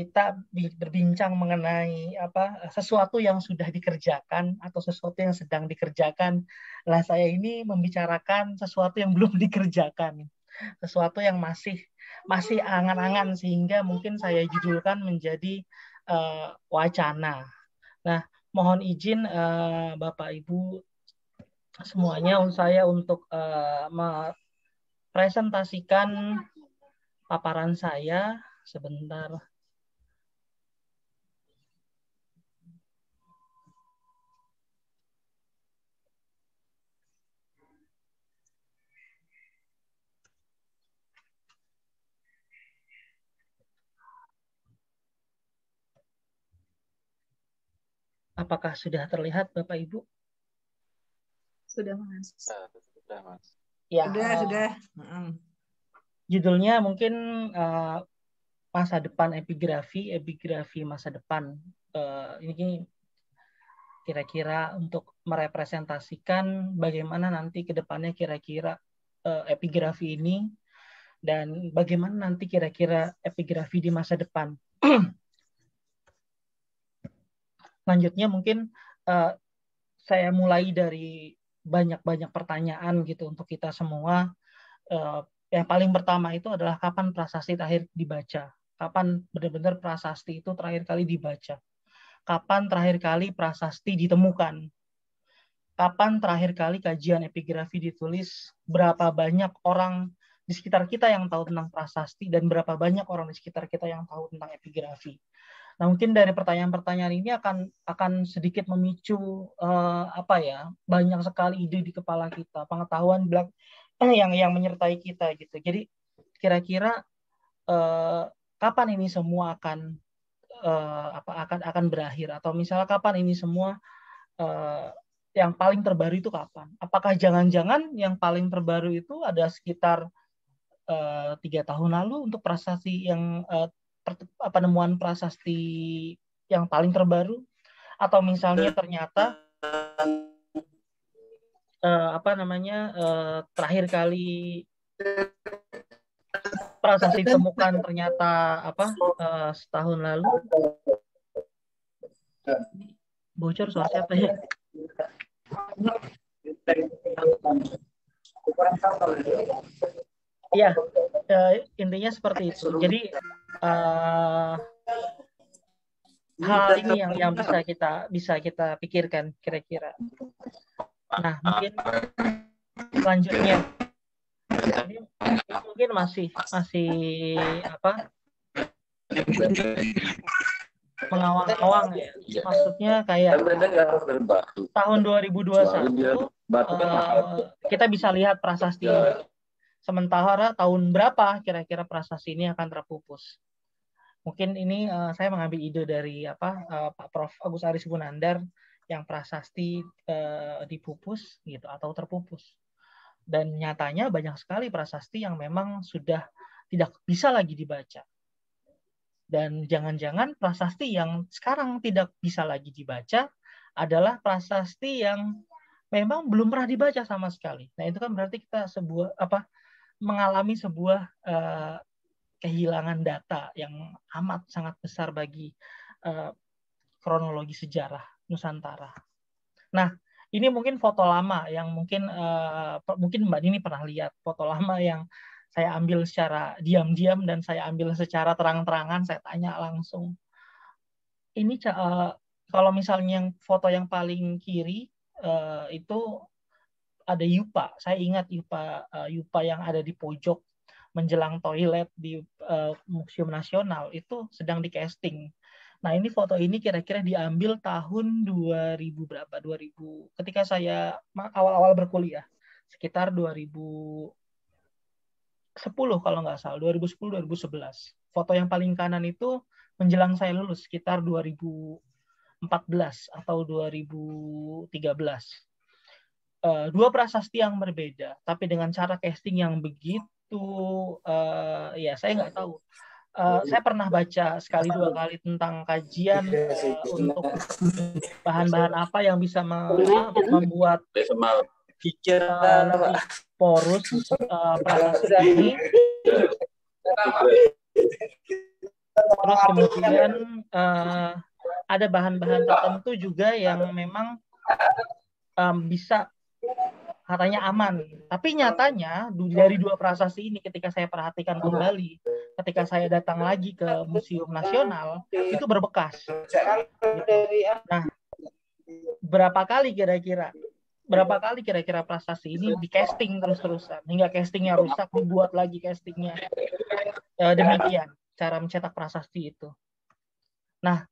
kita berbincang mengenai sesuatu yang sudah dikerjakan atau sesuatu yang sedang dikerjakan. Lah saya ini membicarakan sesuatu yang belum dikerjakan, sesuatu yang masih angan-angan, sehingga mungkin saya judulkan menjadi wacana. Nah, mohon izin Bapak Ibu semuanya saya untuk presentasikan paparan saya sebentar. Apakah sudah terlihat Bapak Ibu? Sudah, Mas. Sudah, Mas. Ya, sudah. Judulnya mungkin masa depan epigrafi masa depan. Ini kira-kira untuk merepresentasikan bagaimana nanti ke depannya kira-kira epigrafi ini, dan bagaimana nanti kira-kira epigrafi di masa depan. Lanjutnya mungkin saya mulai dari banyak-banyak pertanyaan gitu untuk kita semua. Yang paling pertama itu adalah kapan prasasti terakhir dibaca? Kapan benar-benar prasasti itu terakhir kali dibaca? Kapan terakhir kali prasasti ditemukan? Kapan terakhir kali kajian epigrafi ditulis? Berapa banyak orang di sekitar kita yang tahu tentang prasasti, dan berapa banyak orang di sekitar kita yang tahu tentang epigrafi? Nah, mungkin dari pertanyaan-pertanyaan ini akan sedikit memicu banyak sekali ide di kepala kita, pengetahuan yang menyertai kita gitu. Jadi kira-kira kapan ini semua akan berakhir, atau misalnya kapan ini semua yang paling terbaru itu kapan? Apakah jangan-jangan yang paling terbaru itu ada sekitar 3 tahun lalu untuk prasasti yang penemuan prasasti yang paling terbaru, atau misalnya ternyata terakhir kali prasasti ditemukan ternyata setahun lalu. Bocor suara siapa ya? Ya, intinya seperti itu. Jadi hal ini yang bisa kita pikirkan kira-kira. Nah, selanjutnya ini mungkin masih mengawang-awang ya. Maksudnya kayak tahun 2021 kita bisa lihat prasasti ini. Sementara tahun berapa kira-kira prasasti ini akan terpupus? Mungkin ini saya mengambil ide dari Pak Prof. Agus Aris Gunandar yang prasasti dipupus gitu atau terpupus. Dan nyatanya banyak sekali prasasti yang memang sudah tidak bisa lagi dibaca. Dan jangan-jangan prasasti yang sekarang tidak bisa lagi dibaca adalah prasasti yang memang belum pernah dibaca sama sekali. Nah, itu kan berarti kita mengalami sebuah kehilangan data yang amat sangat besar bagi kronologi sejarah Nusantara. Nah, ini mungkin foto lama yang mungkin Mbak Nini pernah lihat, foto lama yang saya ambil secara diam-diam dan saya ambil secara terang-terangan, saya tanya langsung. Ini kalau misalnya yang foto yang paling kiri itu ada Yupa. Saya ingat Yupa yang ada di pojok menjelang toilet di Museum Nasional itu sedang di casting. Nah, ini foto ini kira-kira diambil tahun 2000 berapa? 2000 ketika saya awal-awal berkuliah. Sekitar 2010 kalau nggak salah, 2010-2011. Foto yang paling kanan itu menjelang saya lulus sekitar 2014 atau 2013. Dua prasasti yang berbeda, tapi dengan cara casting yang begitu, ya saya nggak tahu. Saya pernah baca sekali dua kali tentang kajian untuk bahan-bahan apa yang bisa membuat lebih porus prasasti ini. Terus kemudian ada bahan-bahan tertentu juga yang memang bisa katanya aman. Tapi nyatanya dari dua prasasti ini ketika saya perhatikan kembali, ketika saya datang lagi ke Museum Nasional, itu berbekas. Gitu. Nah, berapa kali kira-kira prasasti ini di casting terus-terusan hingga castingnya rusak, dibuat lagi castingnya. Demikian cara mencetak prasasti itu. Nah,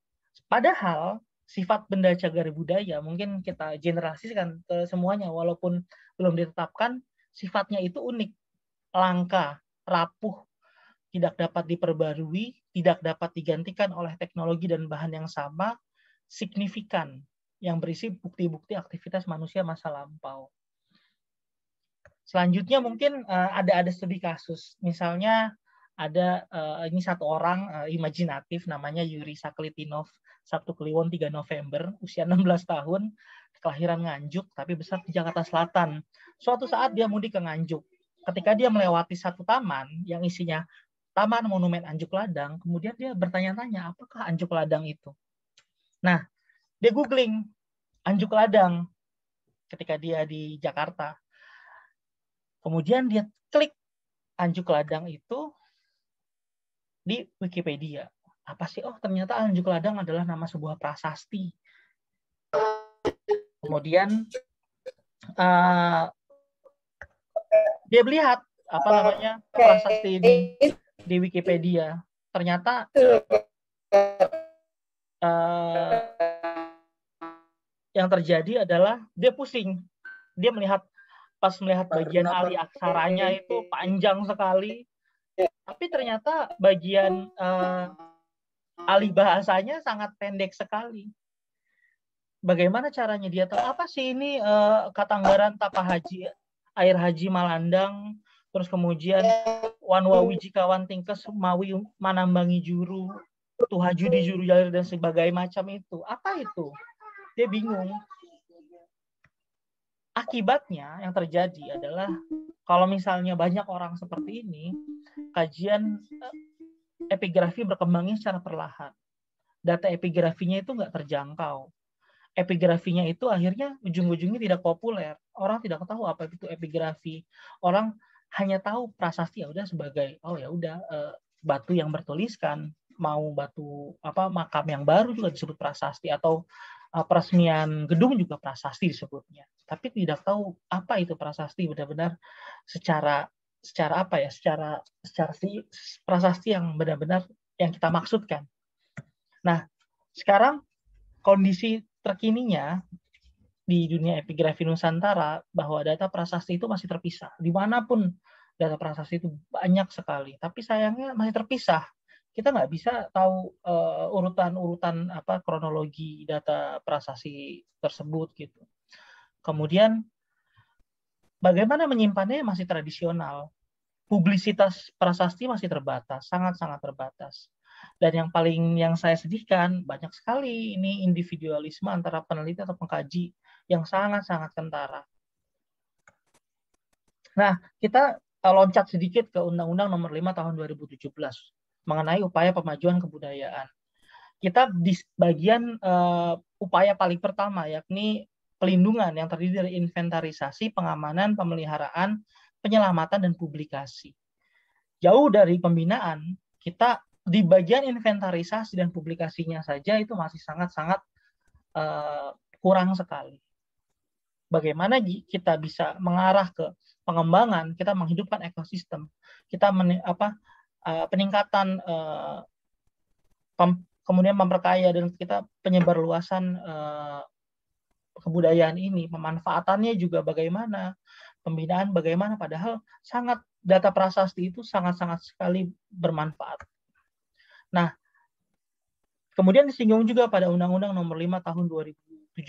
padahal sifat benda cagar budaya mungkin kita generalisasikan ke semuanya, walaupun belum ditetapkan, sifatnya itu unik, langka, rapuh, tidak dapat diperbarui, tidak dapat digantikan oleh teknologi dan bahan yang sama, signifikan, yang berisi bukti-bukti aktivitas manusia masa lampau. Selanjutnya mungkin ada studi kasus, misalnya ada ini satu orang imajinatif namanya Yuri Saklitinov, Sabtu Kliwon 3 November, usia 16 tahun, kelahiran Nganjuk tapi besar di Jakarta Selatan. Suatu saat dia mudik ke Nganjuk. Ketika dia melewati satu taman yang isinya Taman Monumen Anjuk Ladang, kemudian dia bertanya-tanya, apakah Anjuk Ladang itu? Nah, dia googling Anjuk Ladang ketika dia di Jakarta. Kemudian dia klik Anjuk Ladang itu di Wikipedia. Apa sih? Oh, ternyata Anjuk Ladang adalah nama sebuah prasasti. Kemudian dia melihat apa namanya prasasti ini di Wikipedia. Ternyata yang terjadi adalah dia pusing. Dia pas melihat bagian alih aksaranya itu panjang sekali. Tapi ternyata bagian alih bahasanya sangat pendek sekali. Bagaimana caranya dia tahu apa sih ini Katanggaran Tapa Haji, Air Haji Malandang, terus kemudian Wanwa Wiji Kawan Tingkes Mawi Manambangi Juru, Tuhaju di Juru Jalir dan sebagainya macam itu. Apa itu? Dia bingung. Akibatnya yang terjadi adalah kalau misalnya banyak orang seperti ini, kajian epigrafi berkembangnya secara perlahan. Data epigrafinya itu nggak terjangkau. Epigrafinya itu akhirnya ujung-ujungnya tidak populer. Orang tidak tahu apa itu epigrafi. Orang hanya tahu prasasti ya udah sebagai batu yang bertuliskan, mau batu makam yang baru juga disebut prasasti, atau peresmian gedung juga prasasti disebutnya. Tapi tidak tahu apa itu prasasti benar-benar secara prasasti yang benar-benar yang kita maksudkan. Nah, sekarang kondisi terkininya di dunia epigrafi Nusantara bahwa data prasasti itu masih terpisah. Dimanapun data prasasti itu banyak sekali, tapi sayangnya masih terpisah. Kita nggak bisa tahu urutan-urutan kronologi data prasasti tersebut gitu. Kemudian bagaimana menyimpannya masih tradisional. Publisitas prasasti masih terbatas, sangat-sangat terbatas. Dan yang saya sedihkan, banyak sekali ini individualisme antara peneliti atau pengkaji yang sangat-sangat kentara. Nah, kita loncat sedikit ke Undang-Undang Nomor 5 Tahun 2017 mengenai upaya pemajuan kebudayaan. Kita di bagian upaya paling pertama, yakni pelindungan yang terdiri dari inventarisasi, pengamanan, pemeliharaan, penyelamatan, dan publikasi. Jauh dari pembinaan, kita di bagian inventarisasi dan publikasinya saja itu masih sangat-sangat kurang sekali. Bagaimana kita bisa mengarah ke pengembangan, kita menghidupkan ekosistem, kita peningkatan kemudian memperkaya dan kita penyebarluasan kebudayaan ini, pemanfaatannya juga bagaimana, pembinaan bagaimana, padahal data prasasti itu sangat-sangat sekali bermanfaat. Nah, kemudian disinggung juga pada Undang-Undang Nomor 5 Tahun 2017,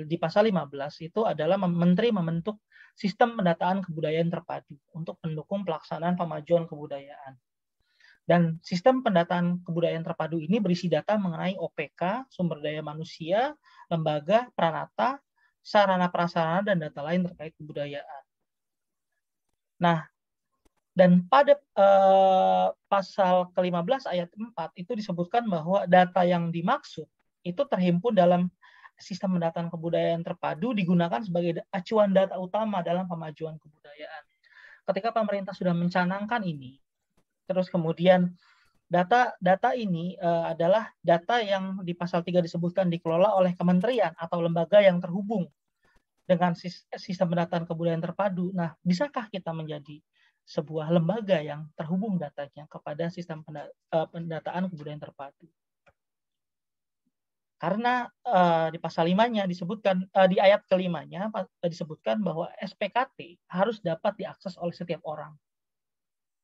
di pasal 15 itu adalah Menteri membentuk sistem pendataan kebudayaan terpadu untuk mendukung pelaksanaan pemajuan kebudayaan. Dan sistem pendataan kebudayaan terpadu ini berisi data mengenai OPK, sumber daya manusia, lembaga, pranata, sarana prasarana, dan data lain terkait kebudayaan. Nah, Dan pada pasal ke-15 ayat 4 itu disebutkan bahwa data yang dimaksud itu terhimpun dalam sistem pendataan kebudayaan terpadu digunakan sebagai acuan data utama dalam pemajuan kebudayaan. Ketika pemerintah sudah mencanangkan ini, terus kemudian data ini adalah data yang di pasal 3 disebutkan dikelola oleh kementerian atau lembaga yang terhubung dengan sistem pendataan kebudayaan terpadu. Nah, bisakah kita menjadi sebuah lembaga yang terhubung datanya kepada sistem pendataan kebudayaan terpadu? Karena di pasal 5-nya disebutkan, di ayat ke-5-nya disebutkan bahwa SPKT harus dapat diakses oleh setiap orang.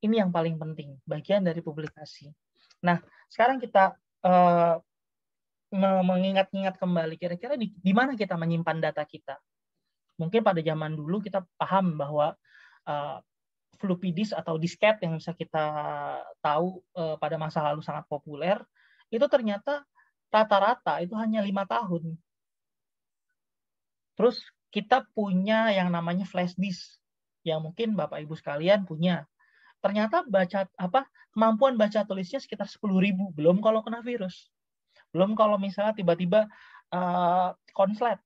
Ini yang paling penting, bagian dari publikasi. Nah, sekarang kita mengingat-ingat kembali, kira-kira di mana kita menyimpan data kita. Mungkin pada zaman dulu kita paham bahwa floppy disk atau disket yang bisa kita tahu pada masa lalu sangat populer, itu ternyata rata-rata itu hanya 5 tahun. Terus kita punya yang namanya flash disk, yang mungkin Bapak Ibu sekalian punya. Ternyata kemampuan baca tulisnya sekitar 10.000, belum kalau kena virus. Belum kalau misalnya tiba-tiba konslet.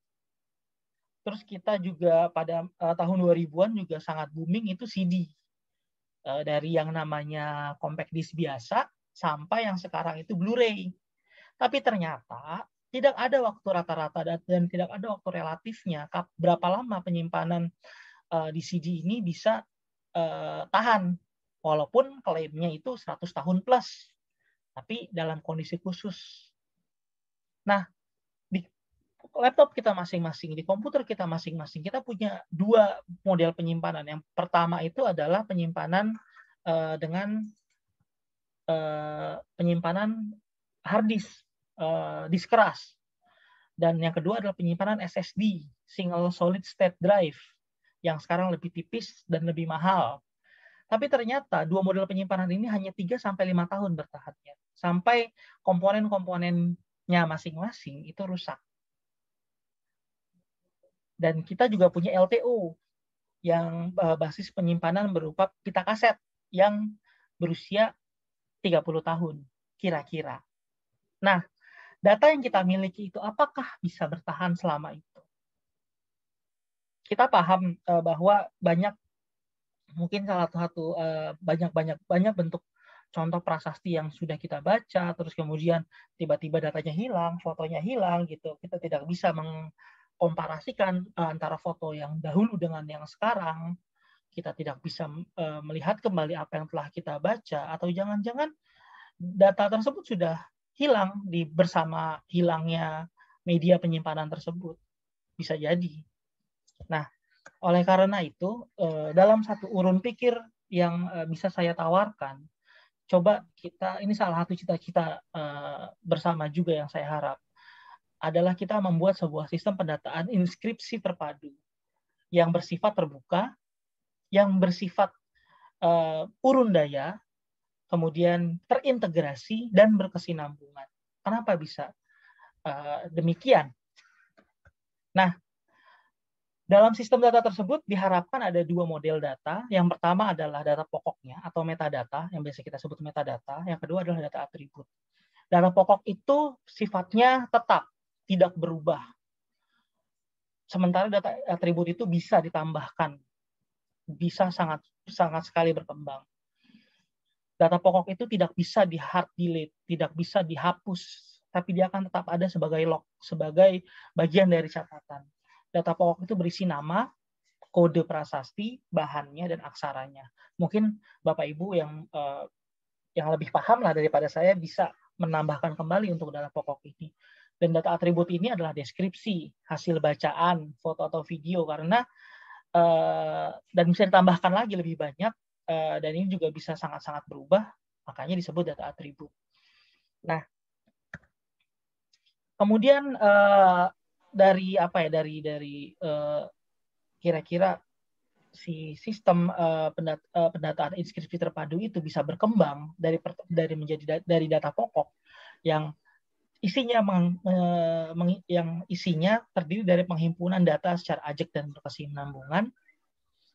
Terus kita juga pada tahun 2000-an juga sangat booming itu CD. Dari yang namanya compact disc biasa sampai yang sekarang itu Blu-ray. Tapi ternyata tidak ada waktu rata-rata dan tidak ada waktu relatifnya berapa lama penyimpanan di CD ini bisa tahan. Walaupun klaimnya itu 100 tahun plus. Tapi dalam kondisi khusus. Nah, di laptop kita masing-masing, di komputer kita masing-masing, kita punya 2 model penyimpanan. Yang pertama itu adalah penyimpanan dengan penyimpanan hard disk, disk keras. Dan yang kedua adalah penyimpanan SSD, single solid state drive, yang sekarang lebih tipis dan lebih mahal. Tapi ternyata 2 model penyimpanan ini hanya 3-5 tahun bertahannya. Sampai komponen-komponennya masing-masing itu rusak. Dan kita juga punya LTO, yang basis penyimpanan berupa pita kaset, yang berusia 30 tahun, kira-kira. Nah, data yang kita miliki itu apakah bisa bertahan selama itu? Kita paham bahwa mungkin salah satu banyak bentuk contoh prasasti yang sudah kita baca, terus kemudian tiba-tiba datanya hilang, fotonya hilang gitu. Kita tidak bisa mengkomparasikan antara foto yang dahulu dengan yang sekarang. Kita tidak bisa melihat kembali apa yang telah kita baca, atau jangan-jangan data tersebut sudah hilang bersama hilangnya media penyimpanan tersebut. Bisa jadi. Nah, oleh karena itu, dalam satu urun pikir yang bisa saya tawarkan, coba ini salah satu cita-cita bersama juga yang saya harap, adalah kita membuat sebuah sistem pendataan inskripsi terpadu yang bersifat terbuka, yang bersifat urun daya, kemudian terintegrasi dan berkesinambungan. Kenapa bisa demikian? Nah, dalam sistem data tersebut diharapkan ada 2 model data. Yang pertama adalah data pokoknya atau metadata, yang biasa kita sebut metadata. Yang kedua adalah data atribut. Data pokok itu sifatnya tetap, tidak berubah. Sementara data atribut itu bisa ditambahkan, bisa sangat sekali berkembang. Data pokok itu tidak bisa di hard delete, tidak bisa dihapus, tapi dia akan tetap ada sebagai log, sebagai bagian dari catatan. Data pokok itu berisi nama, kode prasasti, bahannya, dan aksaranya. Mungkin Bapak Ibu yang lebih paham lah daripada saya bisa menambahkan kembali untuk data pokok ini. Dan data atribut ini adalah deskripsi, hasil bacaan, foto atau video, karena dan bisa ditambahkan lagi lebih banyak, dan ini juga bisa sangat-sangat berubah, makanya disebut data atribut. Nah, kemudian dari kira-kira si sistem pendataan inskripsi terpadu itu bisa berkembang dari data pokok yang isinya terdiri dari penghimpunan data secara ajak dan berkesinambungan.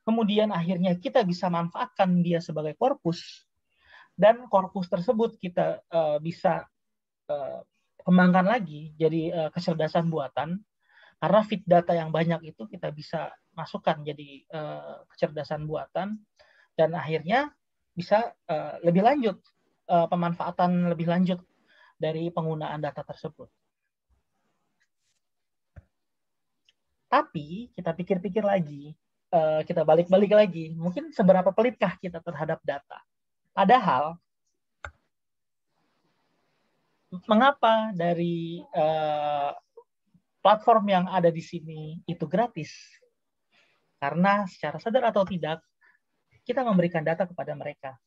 kemudian akhirnya kita bisa manfaatkan dia sebagai korpus, dan korpus tersebut kita bisa kembangkan lagi jadi kecerdasan buatan, karena feed data yang banyak itu kita bisa masukkan jadi kecerdasan buatan, dan akhirnya bisa lebih lanjut, pemanfaatan lebih lanjut dari penggunaan data tersebut. Tapi kita pikir-pikir lagi, kita balik-balik lagi, mungkin seberapa pelitkah kita terhadap data? Padahal, mengapa dari platform yang ada di sini itu gratis? Karena secara sadar atau tidak, kita memberikan data kepada mereka,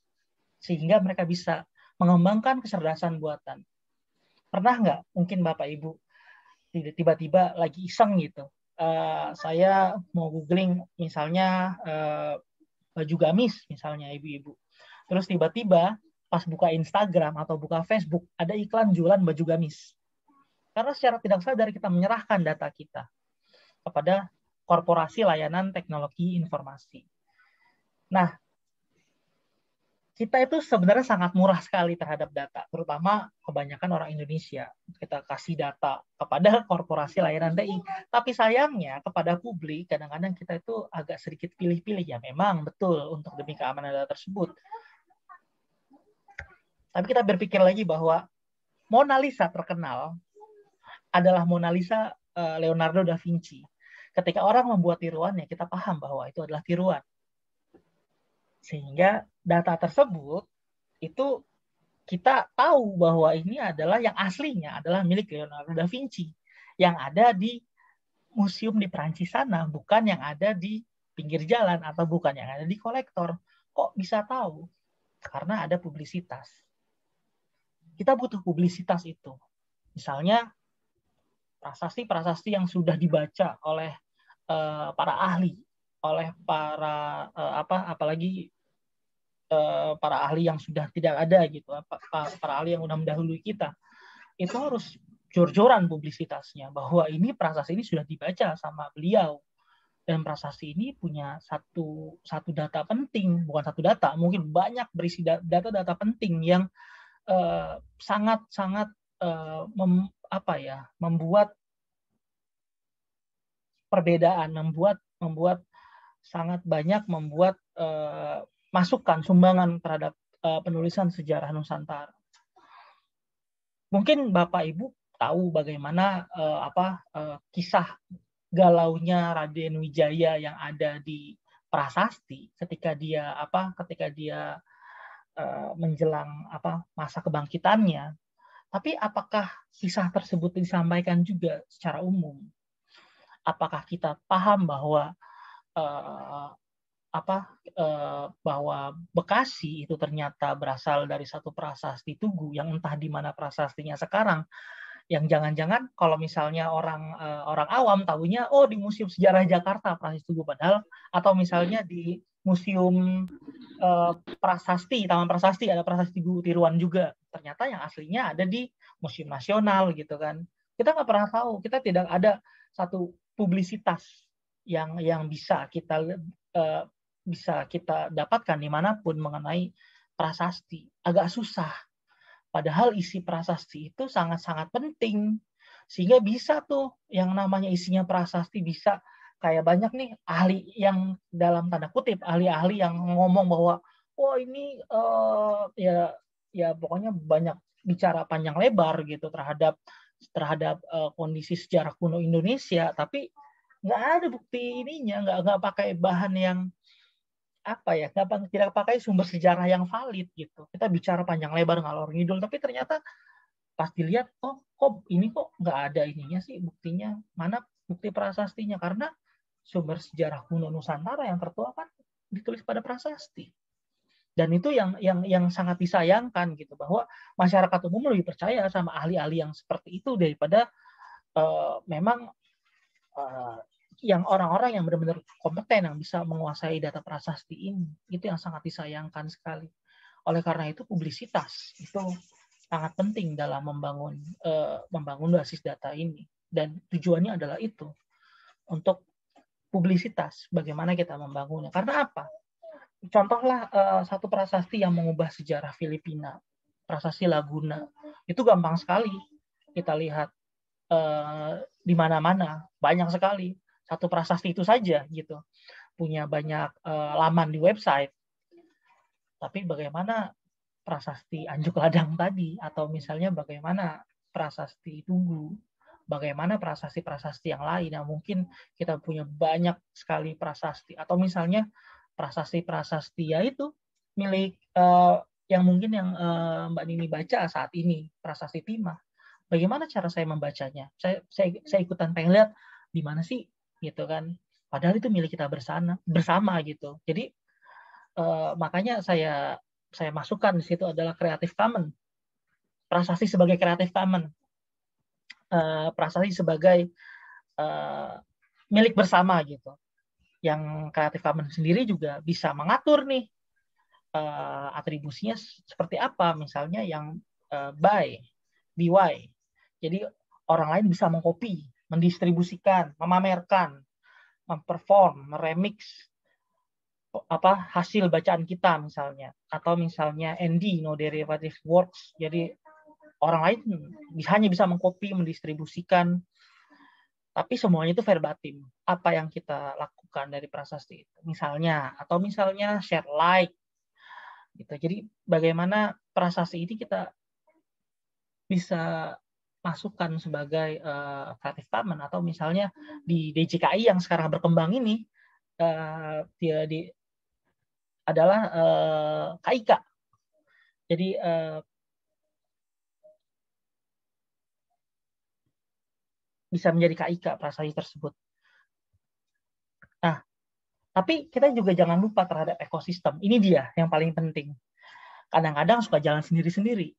sehingga mereka bisa mengembangkan kecerdasan buatan. Pernah nggak mungkin Bapak Ibu tiba-tiba lagi iseng gitu, saya mau googling misalnya baju gamis misalnya ibu-ibu, terus tiba-tiba pas buka Instagram atau buka Facebook ada iklan jualan baju gamis, karena secara tidak sadar kita menyerahkan data kita kepada korporasi layanan teknologi informasi. Nah, kita itu sebenarnya sangat murah sekali terhadap data, terutama kebanyakan orang Indonesia. Kita kasih data kepada korporasi layanan TI. Tapi sayangnya kepada publik, kadang-kadang kita itu agak sedikit pilih-pilih. Ya memang betul untuk demi keamanan data tersebut. Tapi kita berpikir lagi bahwa Mona Lisa terkenal adalah Mona Lisa Leonardo da Vinci. Ketika orang membuat tiruannya, kita paham bahwa itu adalah tiruan. Sehingga data tersebut itu kita tahu bahwa ini adalah yang aslinya adalah milik Leonardo da Vinci yang ada di museum di Perancis sana, bukan yang ada di pinggir jalan atau bukan yang ada di kolektor. Kok bisa tahu? Karena ada publisitas. Kita butuh publisitas itu. Misalnya prasasti-prasasti yang sudah dibaca oleh para ahli, oleh para apalagi para ahli yang sudah tidak ada gitu, para ahli yang sudah mendahului kita, itu harus jor-joran publisitasnya bahwa ini prasasti ini sudah dibaca sama beliau, dan prasasti ini punya satu data penting, bukan satu data, mungkin banyak berisi data-data penting yang sangat-sangat membuat perbedaan, membuat sangat banyak membuat masukan, sumbangan terhadap penulisan sejarah Nusantara. Mungkin Bapak Ibu tahu bagaimana kisah galaunya Raden Wijaya yang ada di prasasti ketika dia menjelang masa kebangkitannya. Tapi apakah kisah tersebut disampaikan juga secara umum? Apakah kita paham bahwa bahwa Bekasi itu ternyata berasal dari satu prasasti Tugu yang entah di mana prasastinya sekarang, yang jangan-jangan kalau misalnya orang awam tahunya di Museum Sejarah Jakarta prasasti Tugu, padahal atau misalnya di Museum Prasasti, Taman Prasasti ada prasasti Tugu tiruan juga, ternyata yang aslinya ada di Museum Nasional gitu kan. Kita nggak pernah tahu, kita tidak ada satu publisitas yang bisa kita dapatkan dimanapun mengenai prasasti. Agak susah. Padahal isi prasasti itu sangat-sangat penting. Sehingga bisa tuh yang namanya isinya prasasti bisa kayak banyak nih ahli yang dalam tanda kutip, ahli-ahli yang ngomong bahwa ini pokoknya banyak bicara panjang lebar gitu terhadap kondisi sejarah kuno Indonesia, tapi nggak ada bukti ininya, nggak pakai bahan yang tidak pakai sumber sejarah yang valid gitu. Kita bicara panjang lebar ngalor ngidul, tapi ternyata pas dilihat kok nggak ada ininya sih buktinya, mana bukti prasastinya, karena sumber sejarah kuno Nusantara yang tertua kan ditulis pada prasasti. Dan itu yang sangat disayangkan gitu, bahwa masyarakat umum lebih percaya sama ahli-ahli yang seperti itu daripada memang yang orang-orang yang benar-benar kompeten yang bisa menguasai data prasasti ini. Itu yang sangat disayangkan sekali. Oleh karena itu publisitas itu sangat penting dalam membangun basis data ini, dan tujuannya adalah itu, untuk publisitas, bagaimana kita membangunnya. Karena apa? Contohlah satu prasasti yang mengubah sejarah Filipina, prasasti Laguna, itu gampang sekali kita lihat di mana-mana, banyak sekali. Satu prasasti itu saja gitu, punya banyak laman di website. Tapi bagaimana prasasti Anjuk Ladang tadi, atau misalnya bagaimana prasasti Tugu, bagaimana prasasti-prasasti yang lain yang mungkin kita punya banyak sekali prasasti, atau misalnya prasasti-prasasti yaitu milik yang mungkin yang Mbak Nini baca saat ini, prasasti Timah. Bagaimana cara saya membacanya? Saya ikutan pengen lihat di mana sih gitu kan. Padahal itu milik kita bersama gitu. Jadi makanya saya masukkan di situ adalah Creative Commons. Prasasti sebagai Creative Commons. Prasasti sebagai milik bersama gitu. Yang Creative Commons sendiri juga bisa mengatur nih atribusinya seperti apa. Misalnya yang by. Jadi orang lain bisa mengcopy, mendistribusikan, memamerkan, memperform, meremix hasil bacaan kita misalnya, atau misalnya ND, no derivative works. Jadi orang lain hanya bisa mengcopy, mendistribusikan, tapi semuanya itu verbatim. Apa yang kita lakukan dari prasasti itu, misalnya, atau misalnya share like, gitu. Jadi bagaimana prasasti ini kita bisa masukkan sebagai Creative Commons, atau misalnya di DJKI yang sekarang berkembang ini adalah KIK. Jadi bisa menjadi KIK prasasti tersebut. Nah, tapi kita juga jangan lupa terhadap ekosistem. Ini dia yang paling penting. Kadang-kadang suka jalan sendiri-sendiri.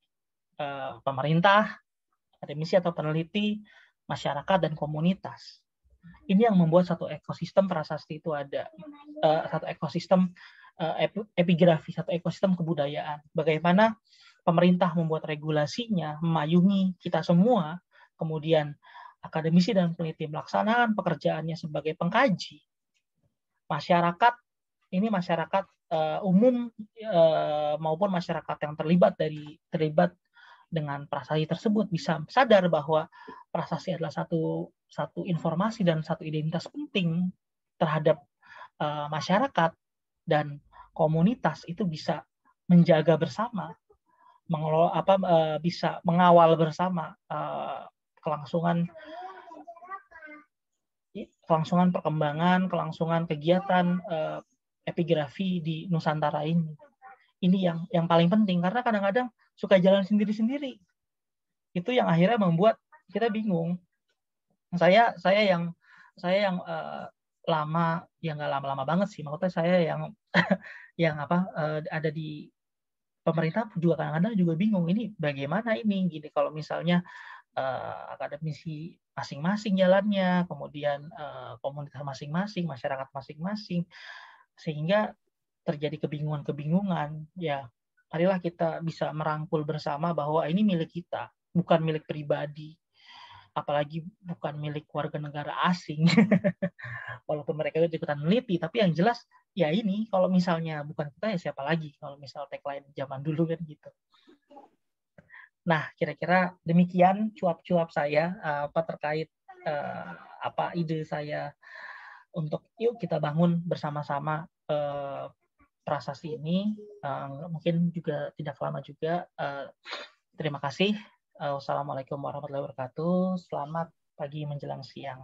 Pemerintah, akademisi atau peneliti, masyarakat, dan komunitas. Ini yang membuat satu ekosistem prasasti itu ada. Satu ekosistem epigrafi, satu ekosistem kebudayaan. Bagaimana pemerintah membuat regulasinya, memayungi kita semua, kemudian akademisi dan peneliti melaksanakan pekerjaannya sebagai pengkaji. Masyarakat, ini masyarakat umum maupun masyarakat yang terlibat dengan prasasti tersebut bisa sadar bahwa prasasti adalah satu informasi dan satu identitas penting terhadap masyarakat, dan komunitas itu bisa menjaga bersama, bisa mengawal bersama kelangsungan perkembangan, kelangsungan kegiatan epigrafi di Nusantara ini. Ini yang paling penting, karena kadang-kadang suka jalan sendiri-sendiri. Itu yang akhirnya membuat kita bingung. Saya yang lama, ya nggak lama-lama banget sih, maksudnya saya yang ada di pemerintah juga kadang-kadang juga bingung, ini bagaimana ini gini kalau misalnya akademisi masing-masing jalannya, kemudian komunitas masing-masing, masyarakat masing-masing, sehingga terjadi kebingungan. Ya, marilah kita bisa merangkul bersama bahwa ini milik kita, bukan milik pribadi, apalagi bukan milik warga negara asing. Walaupun mereka ikutan meneliti, tapi yang jelas ya ini, kalau misalnya bukan kita ya siapa lagi, kalau misal tagline zaman dulu kan gitu. Nah, kira-kira demikian cuap-cuap saya terkait ide saya untuk yuk kita bangun bersama-sama prasasti ini. Mungkin juga tidak lama juga. Terima kasih. Wassalamualaikum warahmatullahi wabarakatuh. Selamat pagi menjelang siang.